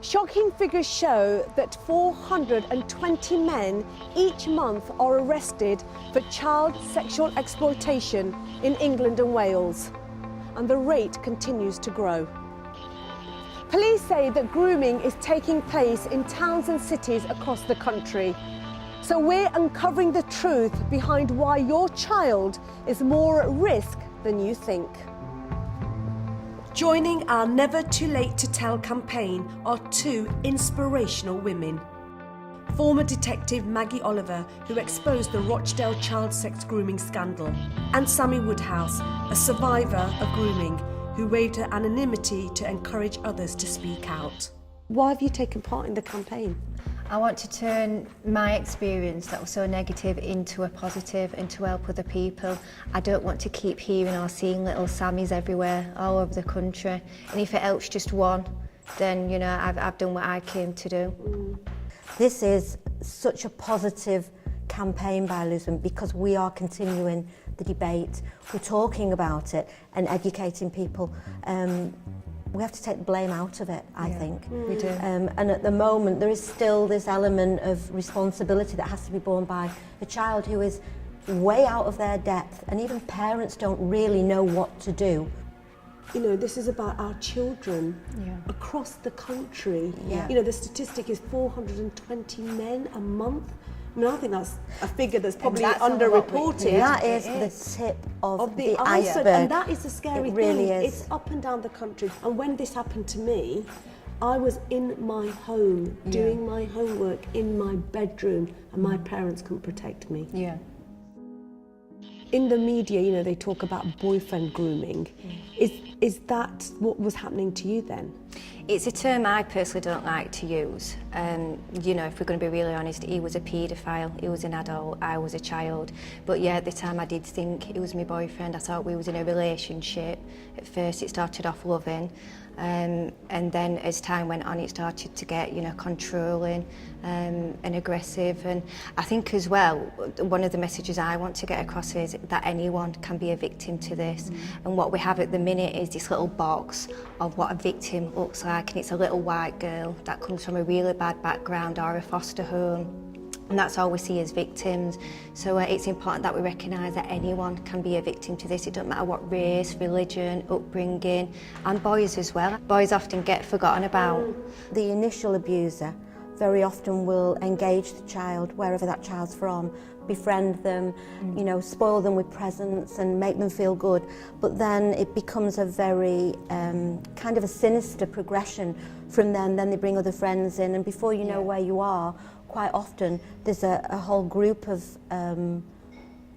Shocking figures show that 420 men each month are arrested for child sexual exploitation in England and Wales, and the rate continues to grow. Police say that grooming is taking place in towns and cities across the country. So we're uncovering the truth behind why your child is more at risk than you think. Joining our Never Too Late to Tell campaign are two inspirational women. Former detective Maggie Oliver, who exposed the Rochdale child sex grooming scandal, and Sammy Woodhouse, a survivor of grooming, who waived her anonymity to encourage others to speak out. Why have you taken part in the campaign? I want to turn my experience that was so negative into a positive and to help other people. I don't want to keep hearing or seeing little Sammys everywhere, all over the country. And if it helps just one, then, you know, I've done what I came to do. This is such a positive campaign by Lisbon because we are continuing the debate. We're talking about it and educating people. We have to take the blame out of it, I think. We do. And at the moment, there is still this element of responsibility that has to be borne by a child who is way out of their depth, and even parents don't really know what to do. You know, this is about our children across the country. Yeah. You know, the statistic is 420 men a month. I mean, I think that's a figure that's probably underreported. That is the tip of the iceberg. And that is the scary it really thing. is. It's up and down the country. And when this happened to me, I was in my home, doing my homework in my bedroom, and my parents couldn't protect me. Yeah. In the media, you know, they talk about boyfriend grooming. Is that what was happening to you then? It's a term I personally don't like to use. You know, if we're going to be really honest, he was a paedophile, he was an adult, I was a child. But yeah, at the time I did think he was my boyfriend. I thought we was in a relationship. At first it started off loving, and then as time went on it started to get, you know, controlling and aggressive. And I think as well, one of the messages I want to get across is that anyone can be a victim to this. And what we have at the minute is this little box of what a victim looks like, and it's a little white girl that comes from a really bad background or a foster home. And that's all we see as victims. So it's important that we recognise that anyone can be a victim to this. It doesn't matter what race, religion, upbringing, and boys as well. Boys often get forgotten about. The initial abuser very often will engage the child, wherever that child's from, befriend them, you know, spoil them with presents and make them feel good. But then it becomes a very kind of a sinister progression from them. Then they bring other friends in, and before you know where you are, quite often there's a whole group of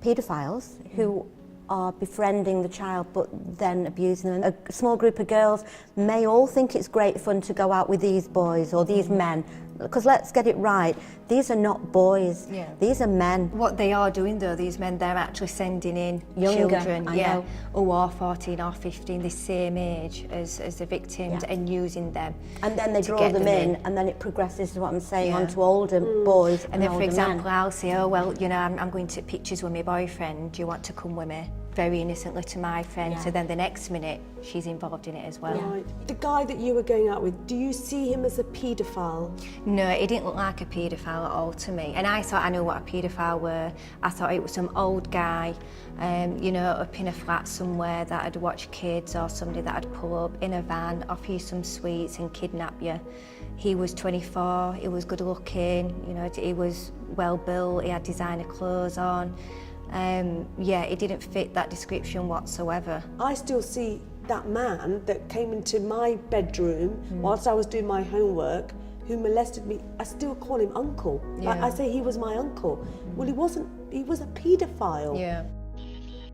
paedophiles who are befriending the child but then abusing them. A small group of girls may all think it's great fun to go out with these boys or these men, because let's get it right, these are not boys, these are men. What they are doing though, these men, they're actually sending in Younger, children, I know. who are 14 or 15, the same age as the victims, and using them. And then they to draw get them in, and then it progresses, is what I'm saying, Yeah. onto older boys And then, for older example, men. I'll say, oh, well, you know, I'm going to pictures with my boyfriend, do you want to come with me? Very innocently to my friend, so then the next minute, she's involved in it as well. Right. The guy that you were going out with, do you see him as a paedophile? No, he didn't look like a paedophile at all to me. And I thought I knew what a paedophile were. I thought it was some old guy, you know, up in a flat somewhere that had watched kids, or somebody that had pull up in a van, offer you some sweets and kidnap you. He was 24, he was good looking, you know, he was well built, he had designer clothes on. Yeah, he didn't fit that description whatsoever. I still see that man that came into my bedroom whilst I was doing my homework, who molested me. I still call him uncle. Like, I say he was my uncle. Well, he wasn't, he was a paedophile. Yeah.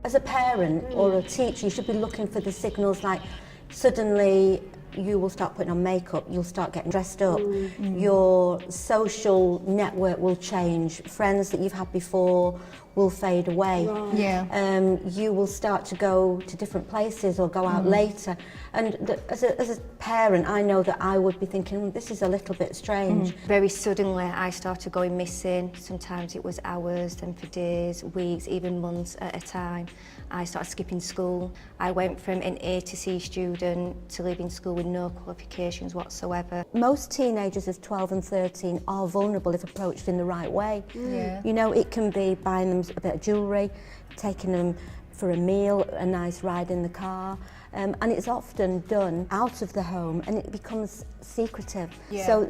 As a parent or a teacher, you should be looking for the signals, like suddenly you will start putting on makeup, you'll start getting dressed up, your social network will change, friends that you've had before will fade away. Right. Yeah. You will start to go to different places or go out later. And as a parent, I know that I would be thinking, this is a little bit strange. Very suddenly I started going missing. Sometimes it was hours, then for days, weeks, even months at a time. I started skipping school. I went from an A to C student to leaving school with no qualifications whatsoever. Most teenagers of 12 and 13 are vulnerable if approached in the right way. Yeah. You know, it can be buying them a bit of jewellery, taking them for a meal, a nice ride in the car, and it's often done out of the home and it becomes secretive. Yeah, So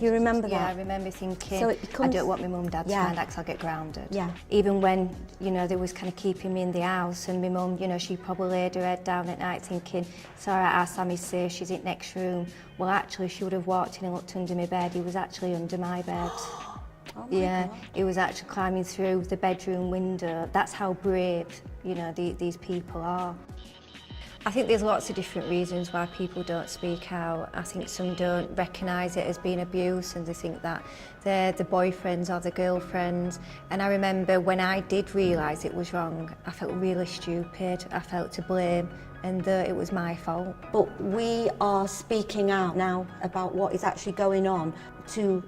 you remember that? Yeah, I remember thinking, So it becomes, I don't want my mum and dad to yeah. find out 'cause I'll get grounded. Yeah. Even when, you know, they was kind of keeping me in the house, and my mum, you know, she probably laid her head down at night thinking, it's all right, our Sammy's safe, she's in next room. Well, actually, she would have walked in and looked under my bed. He was actually under my bed. Oh my Yeah, God. he was actually climbing through the bedroom window. That's how brave, you know, these people are. I think there's lots of different reasons why people don't speak out. I think some don't recognise it as being abuse, and they think that they're the boyfriends or the girlfriends. And I remember when I did realise it was wrong, I felt really stupid. I felt to blame, and it was my fault. But we are speaking out now about what is actually going on to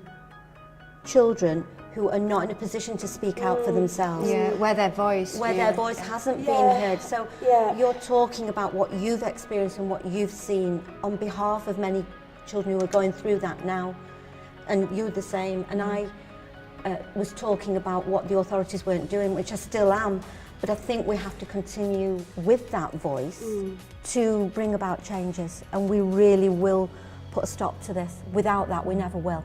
children who are not in a position to speak out for themselves. Yeah, where their voice Hasn't been heard. So you're talking about what you've experienced and what you've seen on behalf of many children who are going through that now, and you're the same. And I was talking about what the authorities weren't doing, which I still am, but I think we have to continue with that voice to bring about changes, and we really will put a stop to this. Without that, we never will.